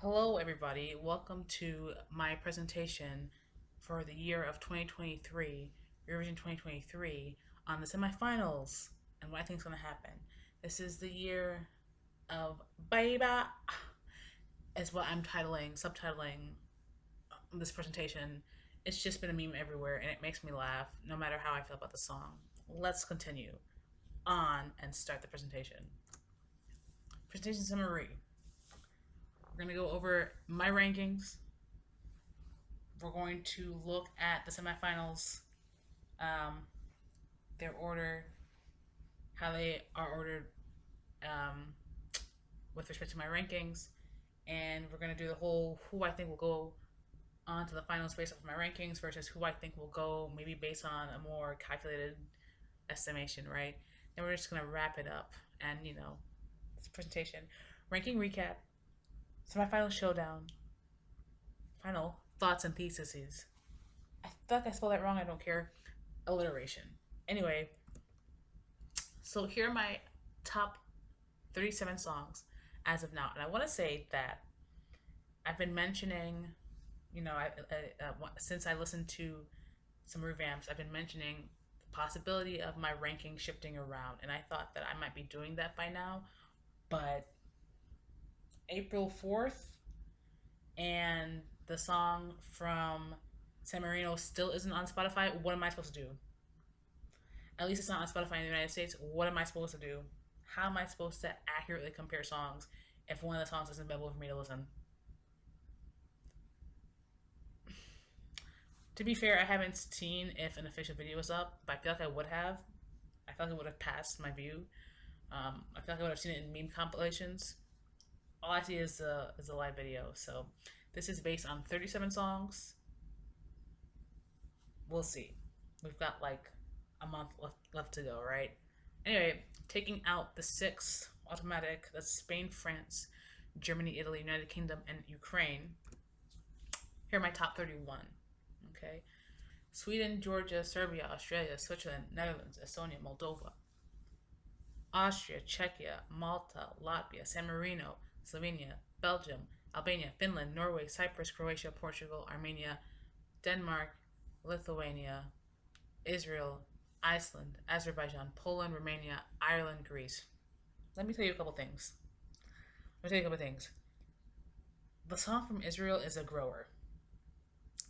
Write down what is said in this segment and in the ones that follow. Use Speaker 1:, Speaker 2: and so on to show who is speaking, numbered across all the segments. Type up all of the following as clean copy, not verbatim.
Speaker 1: Hello, everybody. Welcome to my presentation for the year of 2023, Eurovision 2023, on the semifinals and what I think is going to happen. This is the year of Beybah, is what I'm subtitling this presentation. It's just been a meme everywhere, and it makes me laugh no matter how I feel about the song. Let's continue on and start the presentation. Presentation summary. We're going to go over my rankings. We're going to look at the semifinals, um, their order, how they are ordered um, with respect to my rankings, and we're going to do the whole who I think will go on to the finals based off of my rankings versus who I think will go maybe based on a more calculated estimation, right? Then we're just going to wrap it up and, this presentation. Ranking recap, semifinal showdown, final thoughts and theses. I feel like I spelled that wrong. I don't care. Alliteration. Anyway, so here are my top 37 songs as of now. And I want to say that I've been mentioning, since I listened to some revamps, I've been mentioning the possibility of my ranking shifting around. And I thought that I might be doing that by now. But April 4th and the song from San Marino still isn't on Spotify. What am I supposed to do? At least it's not on Spotify in the United States. What am I supposed to do? How am I supposed to accurately compare songs if one of the songs isn't available for me to listen? To be fair, I haven't seen if an official video is up, but I feel like I would have. I feel like it would have passed my view. I feel like I would have seen it in meme compilations. All I see is a live video. So this is based on 37 songs. We'll see. We've got like a month left to go, right? Anyway, taking out the six automatic, that's Spain, France, Germany, Italy, United Kingdom, and Ukraine. Here are my top 31. Okay. Sweden, Georgia, Serbia, Australia, Switzerland, Netherlands, Estonia, Moldova, Austria, Czechia, Malta, Latvia, San Marino, Slovenia, Belgium, Albania, Finland, Norway, Cyprus, Croatia, Portugal, Armenia, Denmark, Lithuania, Israel, Iceland, Azerbaijan, Poland, Romania, Ireland, Greece. Let me tell you a couple things. The song from Israel is a grower.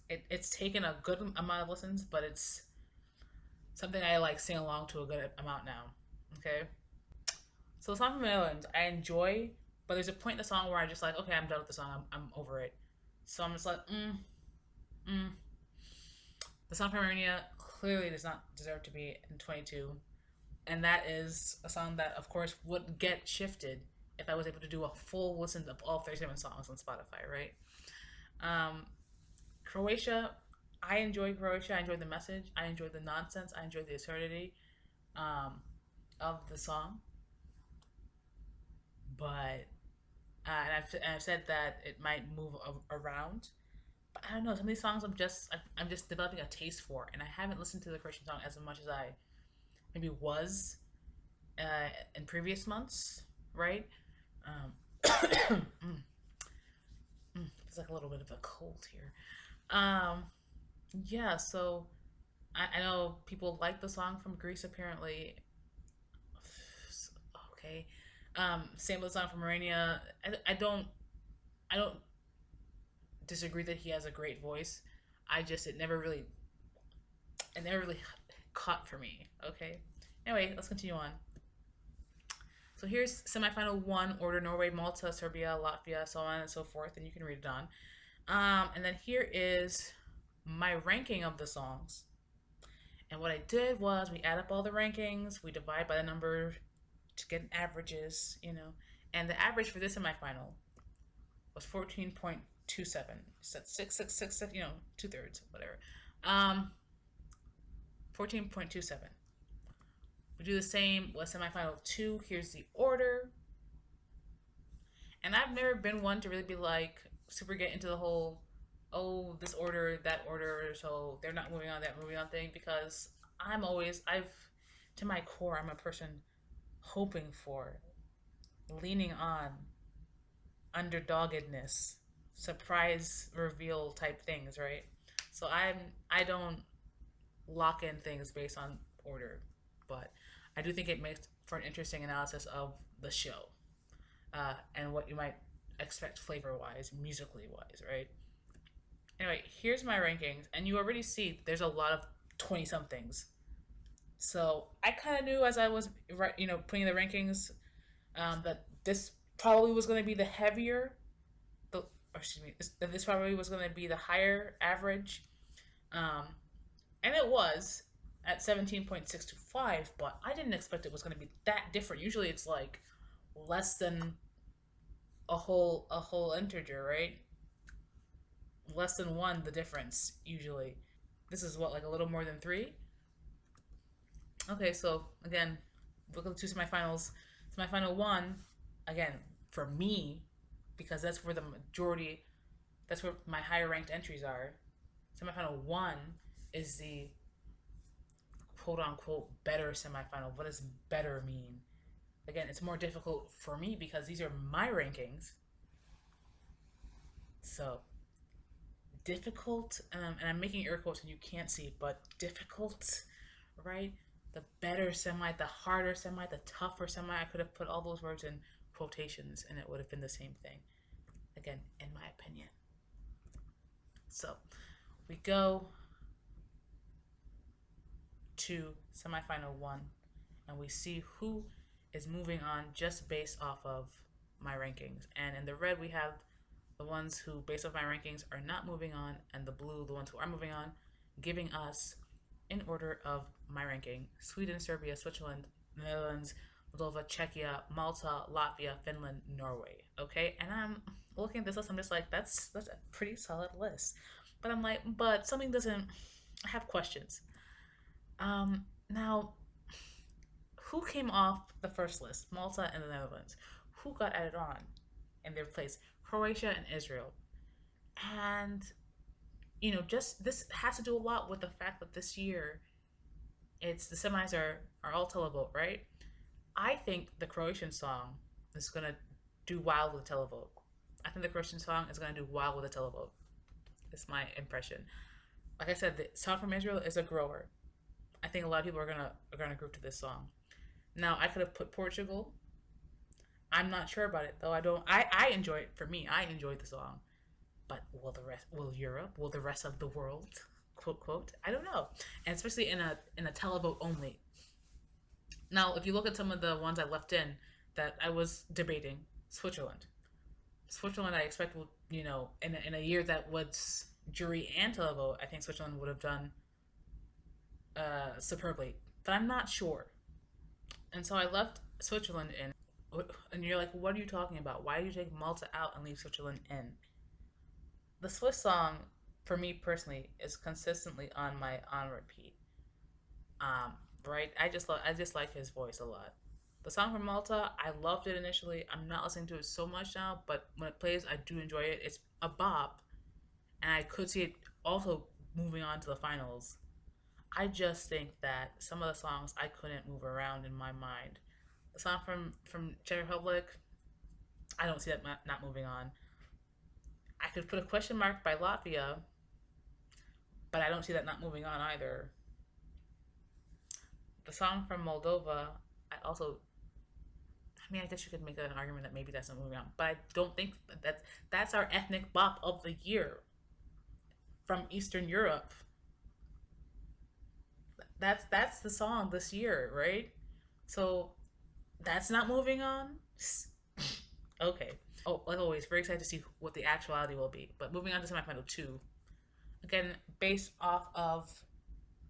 Speaker 1: It's taken a good amount of listens, but it's something I like sing along to a good amount now. Okay? So the song from the Netherlands, I enjoy, but there's a point in the song where I just like, okay, I'm done with the song. I'm over it. So I'm just like, mm. The song from Armenia clearly does not deserve to be in 22. And that is a song that, of course, would get shifted if I was able to do a full listen of all 37 songs on Spotify, right? Um, Croatia, I enjoy Croatia. I enjoy the message. I enjoy the nonsense. I enjoy the absurdity of the song. But and I've said that it might move around. But I don't know. Some of these songs I'm just developing a taste for, and I haven't listened to the Croatian song as much as I maybe was in previous months, right? Um, it's like a little bit of a cold here. Um, yeah, so I know people like the song from Greece apparently. Okay. Same with the song from Armenia. I don't disagree that he has a great voice. I just it never really caught for me. Okay. Anyway, let's continue on. So here's semifinal one order: Norway, Malta, Serbia, Latvia, so on and so forth, and you can read it on. And then here is my ranking of the songs. And what I did was we add up all the rankings, we divide by the number to get averages, and the average for this semifinal was 14.27. So that's 6, two thirds, whatever. Um, 14.27. We do the same with semifinal two. Here's the order. And I've never been one to really be like super get into the whole, oh, this order, that order, so they're not moving on, that moving on thing, because to my core, I'm a person hoping for, leaning on underdoggedness, surprise reveal type things, right? So I don't lock in things based on order, but I do think it makes for an interesting analysis of the show, and what you might expect flavor wise, musically wise, right? Anyway, here's my rankings, and you already see there's a lot of 20 somethings. So I kind of knew as I was putting the rankings, that this probably was going to be the heavier, the or excuse me, this probably was going to be the higher average, um, and it was at 17.625. But I didn't expect it was going to be that different. Usually it's like less than a whole integer, right? Less than one, the difference usually. This is what, like a little more than three. Okay, so again, look at the two semifinals. Semifinal one, again, for me, because that's where the majority, that's where my higher ranked entries are. Semifinal one is the quote unquote better semifinal. What does better mean? Again, it's more difficult for me because these are my rankings. So difficult, and I'm making air quotes and you can't see, but difficult, right? The better semi, the harder semi, the tougher semi. I could have put all those words in quotations and it would have been the same thing. Again, in my opinion. So we go to semifinal one and we see who is moving on just based off of my rankings. And in the red, we have the ones who, based off my rankings, are not moving on, and the blue, the ones who are moving on, giving us, in order of my ranking, Sweden, Serbia, Switzerland, Netherlands, Moldova, Czechia, Malta, Latvia, Finland, Norway. Okay, and I'm looking at this list. I'm just like, that's a pretty solid list. But I'm like, but something doesn't. I have questions. Now, who came off the first list? Malta and the Netherlands. Who got added on in their place? Croatia and Israel. And just this has to do a lot with the fact that this year it's the semis are all televote, right? I think the Croatian song is gonna do wild with the televote. I think the Croatian song is gonna do wild with the televote. It's my impression. Like I said, the song from Israel is a grower. I think a lot of people are gonna group to this song. Now I could have put Portugal. I'm not sure about it though. I don't. I enjoy it. For me, I enjoyed the song. But will the rest? Will Europe? Will the rest of the world? Quote quote. I don't know. And especially in a televote only. Now, if you look at some of the ones I left in that I was debating, Switzerland. Switzerland, I expect will in a year that was jury and televote, I think Switzerland would have done superbly. But I'm not sure. And so I left Switzerland in. And you're like, what are you talking about? Why did you take Malta out and leave Switzerland in? The Swiss song, for me personally, is consistently on my on repeat. Right? I just like his voice a lot. The song from Malta, I loved it initially. I'm not listening to it so much now, but when it plays, I do enjoy it. It's a bop, and I could see it also moving on to the finals. I just think that some of the songs I couldn't move around in my mind. The song from Czech Republic, I don't see that not moving on. I could put a question mark by Latvia, but I don't see that not moving on either. The song from Moldova, I also, I mean, I guess you could make an argument that maybe that's not moving on, but I don't think that's our ethnic bop of the year from Eastern Europe. That's the song this year, right? So that's not moving on. Okay. Oh, like always, very excited to see what the actuality will be. But moving on to semifinal two, again, based off of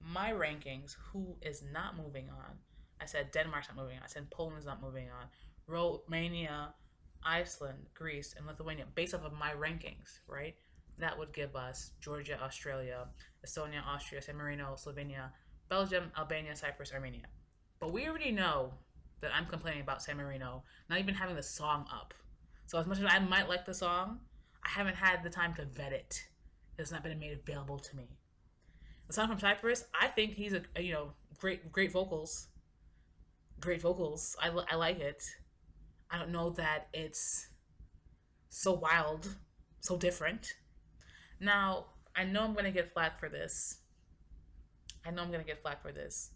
Speaker 1: my rankings, who is not moving on? I said Denmark's not moving on. I said Poland's not moving on. Romania, Iceland, Greece, and Lithuania, based off of my rankings, right? That would give us Georgia, Australia, Estonia, Austria, San Marino, Slovenia, Belgium, Albania, Cyprus, Armenia. But we already know that I'm complaining about San Marino not even having the song up. So as much as I might like the song, I haven't had the time to vet it. It's not been made available to me. The song from Cyprus, I think he's a great vocals, great vocals. I like it. I don't know that it's so wild. so different. Now, I know I'm gonna get flack for this. I know I'm gonna get flack for this.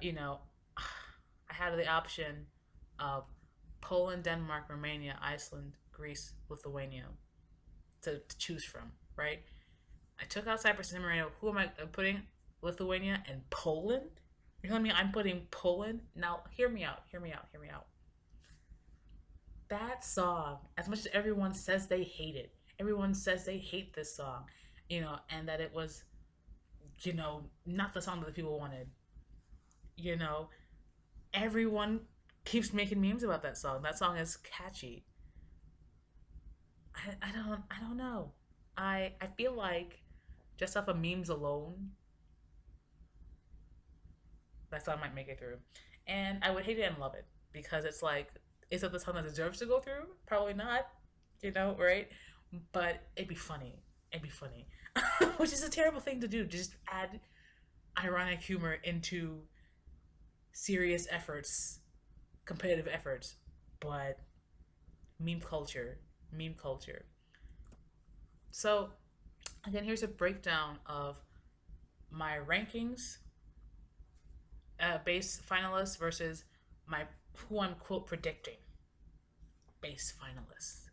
Speaker 1: You know, I had the option of Poland, Denmark, Romania, Iceland, Greece, Lithuania to choose from, right? I took out Cyprus and Marino. Who am I putting? Lithuania and Poland? You're telling me I'm putting Poland? Now, hear me out, hear me out, hear me out. That song, as much as everyone says they hate it, everyone says they hate this song, and that it was, not the song that the people wanted. You know, everyone keeps making memes about that song. That song is catchy. I don't know. I feel like just off of memes alone, that song might make it through. And I would hate it and love it because it's like, is it the song that deserves to go through? Probably not, right? But it'd be funny. It'd be funny, which is a terrible thing to do. Just add ironic humor into serious efforts, competitive efforts. But meme culture, meme culture. So again, here's a breakdown of my rankings, base finalists versus my who I'm quote predicting base finalists.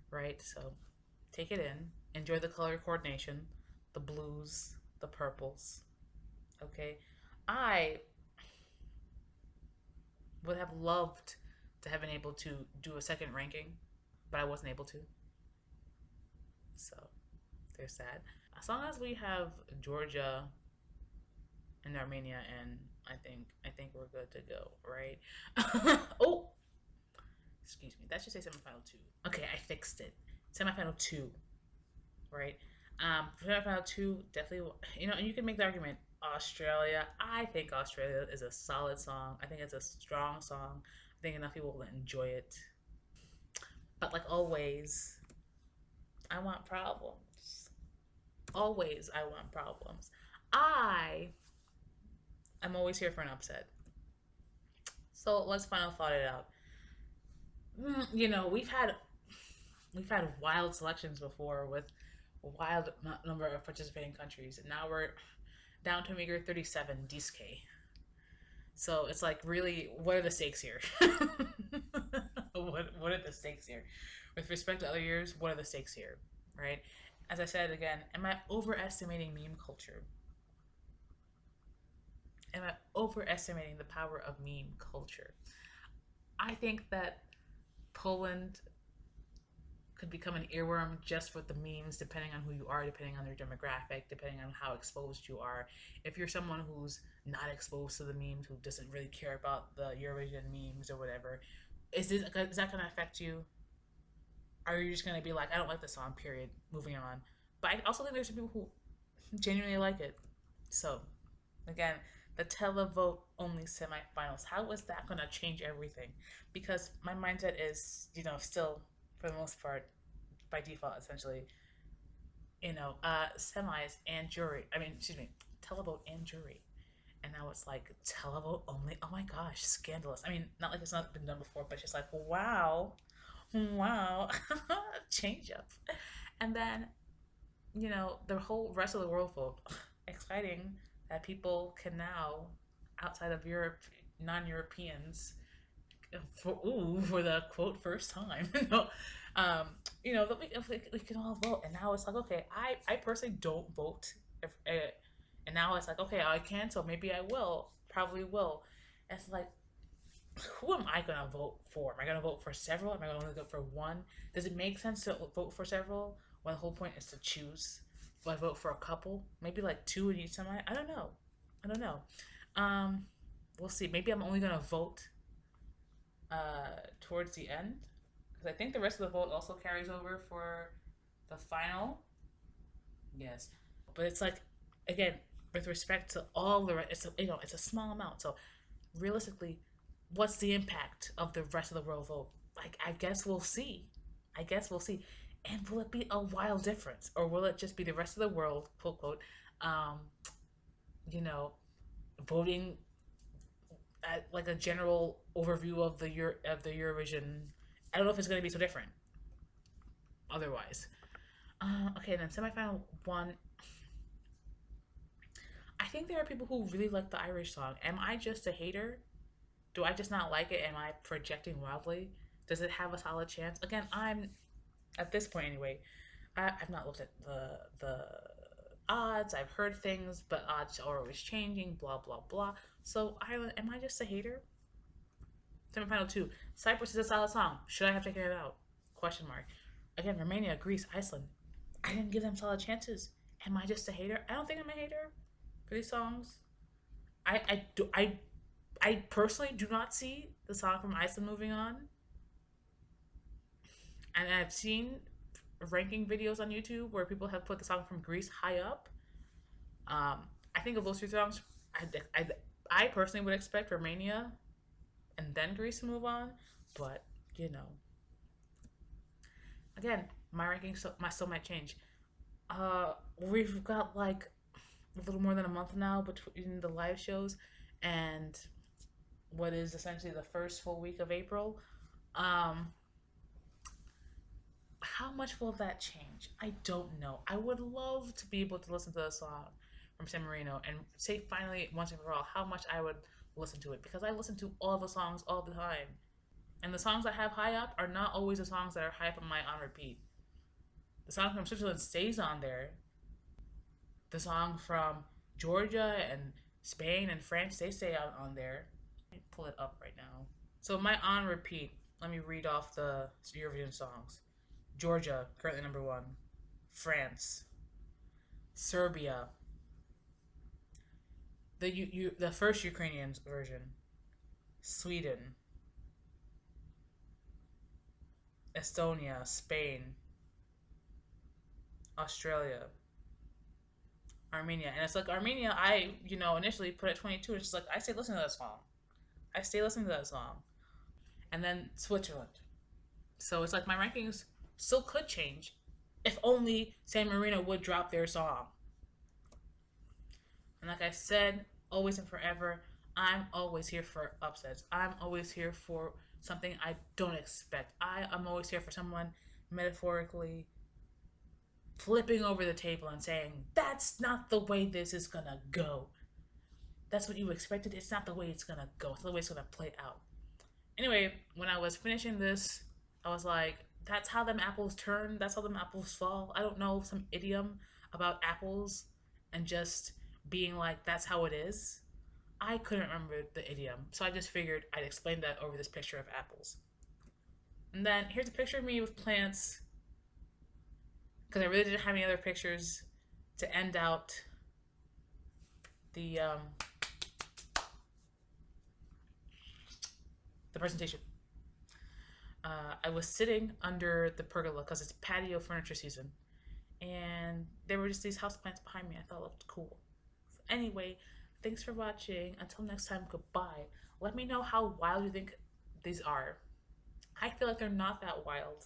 Speaker 1: Right. So take it in, enjoy the color coordination, the blues, the purples. Okay, I would have loved to have been able to do a second ranking, but I wasn't able to. So there's that. As long as we have Georgia and Armenia, and I think we're good to go, right? Oh, excuse me. That should say semifinal two. Okay, I fixed it. Semifinal two, right? Semifinal two definitely. And you can make the argument. Australia. I think Australia is a solid song. I think it's a strong song. I think enough people will enjoy it. But like always, I want problems. Always, I want problems. I am always here for an upset. So let's final thought it out. We've had wild selections before with a wild number of participating countries, and now we're down to a meager 37 DSK. So it's like, really, what are the stakes here? What are the stakes here? With respect to other years, what are the stakes here? Right? As I said again, am I overestimating meme culture? Am I overestimating the power of meme culture? I think that Poland could become an earworm just with the memes, depending on who you are, depending on their demographic, depending on how exposed you are. If you're someone who's not exposed to the memes, who doesn't really care about the Eurovision memes or whatever, is that going to affect you? Or are you just going to be like, I don't like the song, period, moving on? But I also think there's some people who genuinely like it. So, again, the televote only semifinals. How is that going to change everything? Because my mindset is, still, for the most part, by default, essentially, semis and jury. I mean, excuse me, televote and jury. And now it's like televote only. Oh my gosh, scandalous. I mean, not like it's not been done before, but just like, wow, wow, change up. And then, the whole rest of the world vote. Exciting that people can now, outside of Europe, non-Europeans, for the quote first time, that we can all vote. And now it's like, okay, I personally don't vote. And now it's like, okay, I can, so maybe I will, probably will. And it's like, who am I gonna vote for? Am I gonna vote for several? Am I gonna vote for one? Does it make sense to vote for several when the whole point is to choose? Will I vote for a couple? Maybe like two in each semi? I don't know. I don't know. Um, we'll see. Maybe I'm only gonna vote towards the end, because I think the rest of the vote also carries over for the final. Yes, but it's like, again, with respect to all the it's a small amount. So realistically, what's the impact of the rest of the world vote? Like, I guess we'll see. I guess we'll see. And will it be a wild difference, or will it just be the rest of the world, quote quote, um, you know, voting at like a general overview of the Eurovision? I don't know if it's going to be so different. otherwise. Okay, then semifinal one. I think there are people who really like the Irish song. Am I just a hater? Do I just not like it? Am I projecting wildly? Does it have a solid chance? Again, I'm at this point anyway. I've not looked at the odds. I've heard things, but odds are always changing. Blah blah blah. So Ireland, am I just a hater? Semifinal two. Cyprus is a solid song. Should I have taken it out? Question mark. Again, Romania, Greece, Iceland. I didn't give them solid chances. Am I just a hater? I don't think I'm a hater for these songs. I personally do not see the song from Iceland moving on, and I've seen ranking videos on YouTube where people have put the song from Greece high up. I think of those two songs, I, I, I personally would expect Romania and then Greece to move on, but you know, again, my ranking still might change. We've got like a little more than a month now between the live shows and what is essentially the first full week of April. Um, how much will that change? I don't know. I would love to be able to listen to the song from San Marino and say finally once and for all how much I would listen to it because I listen to all the songs all the time. And the songs I have high up are not always the songs that are high up on my on repeat. The song from Switzerland stays on there. The song from Georgia and Spain and France, they stay out on there. Let me pull it up right now. So my on repeat, let me read off the Eurovision songs. Georgia, currently number one. France. Serbia. The first Ukrainian version. Sweden. Estonia, Spain, Australia, Armenia. And it's like Armenia, initially put at 22. It's just like, I stay listening to that song. I stay listening to that song. And then Switzerland. So it's like my rankings still could change if only San Marino would drop their song. And like I said, always and forever, I'm always here for upsets. I'm always here for something I don't expect. I am always here for someone metaphorically flipping over the table and saying, that's not the way this is gonna go. That's what you expected. It's not the way it's gonna go. It's not the way it's gonna play out. Anyway, when I was finishing this, I was like, that's how them apples turn. That's how them apples fall. I don't know, some idiom about apples and just being like, that's how it is. I couldn't remember the idiom, so I just figured I'd explain that over this picture of apples. And then here's a picture of me with plants, because I really didn't have any other pictures to end out the presentation. I was sitting under the pergola because it's patio furniture season, and there were just these houseplants behind me. I thought it looked cool. So anyway, thanks for watching. Until next time, goodbye. Let me know how wild you think these are. I feel like they're not that wild.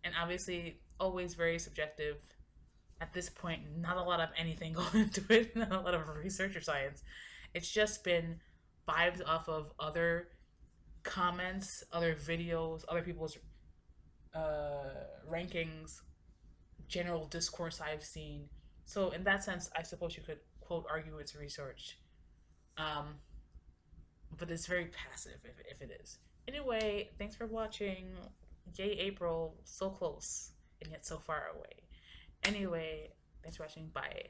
Speaker 1: And obviously, always very subjective. At this point, not a lot of anything going into it, not a lot of research or science. It's just been vibes off of other comments, other videos, other people's rankings, general discourse I've seen. So in that sense, I suppose you could quote argue it's research, but it's very passive if it is. Anyway, thanks for watching. Yay, April, so close and yet so far away. Anyway, thanks for watching. Bye.